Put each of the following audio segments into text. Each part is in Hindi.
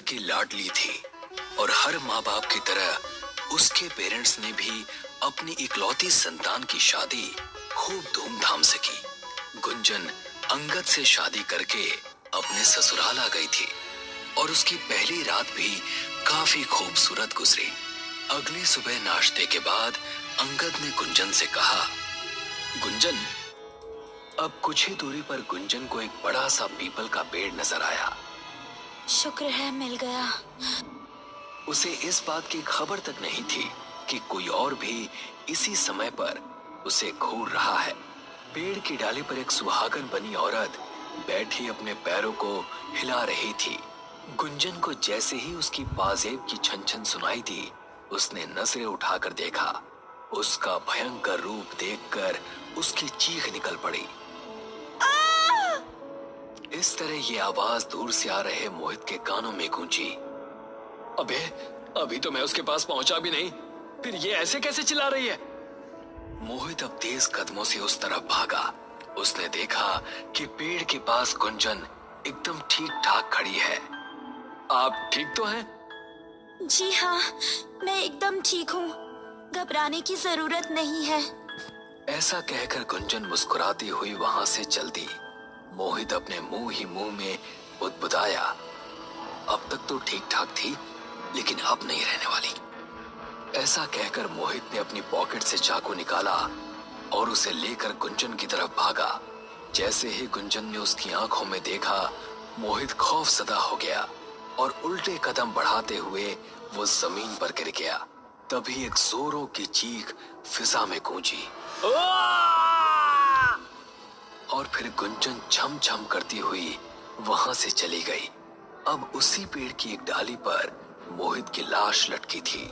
की लाडली थी और हर माँ बाप की तरह उसके पेरेंट्स ने भी अपनी इकलौती संतान की शादी खूब धूमधाम से की। गुंजन अंगद से शादी करके अपने ससुराल आ गई थी और उसकी पहली रात भी काफी खूबसूरत गुजरी। अगली सुबह नाश्ते के बाद अंगद ने गुंजन से कहा, गुंजन। अब कुछ ही दूरी पर गुंजन को एक बड़ा सा पीपल का पेड़ नजर आया। शुक्र है मिल गया। उसे इस बात की खबर तक नहीं थी कि कोई और भी इसी समय पर उसे घूर रहा है। पेड़ की डाली पर एक सुहागन बनी औरत बैठी अपने पैरों को हिला रही थी। गुंजन को जैसे ही उसकी पाजेब की छन छन सुनाई दी, उसने नजरें उठाकर देखा। उसका भयंकर रूप देखकर उसकी चीख निकल पड़ी। इस तरह ये आवाज दूर से आ रहे मोहित के कानों में गूंजी। अबे, अभी तो मैं उसके पास पहुंचा भी नहीं, फिर ये ऐसे कैसे चिल्ला रही है? मोहित अब तेज कदमों से उस तरफ भागा। उसने देखा कि पेड़ के पास गुंजन एकदम ठीक ठाक खड़ी है। आप ठीक तो हैं? जी हाँ, मैं एकदम ठीक हूँ। घबराने की जरूरत नहीं है। ऐसा कहकर गुंजन मुस्कुराती हुई वहां से चल दी। मोहित अपने मुंह ही मुंह में बुदबुदाया। अब तक तो ठीक ठाक थी, लेकिन अब नहीं रहने वाली। ऐसा कहकर मोहित ने अपनी पॉकेट से चाकू निकाला और उसे लेकर गुंजन की तरफ भागा। जैसे ही गुंजन ने उसकी आंखों में देखा, मोहित खौफजदा हो गया और उल्टे कदम बढ़ाते हुए वो जमीन पर गिर गया। तभी एक जोरों की चीख फिजा में गूंजी और फिर गुंजन छम छम करती हुई वहां से चली गई। अब उसी पेड़ की एक डाली पर मोहित की लाश लटकी थी,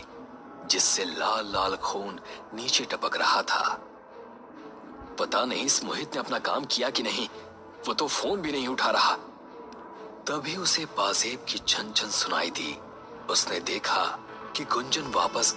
जिससे लाल लाल खून नीचे टपक रहा था। पता नहीं इस मोहित ने अपना काम किया कि नहीं, वो तो फोन भी नहीं उठा रहा। तभी उसे पाजेब की छन छन सुनाई दी। उसने देखा कि गुंजन वापस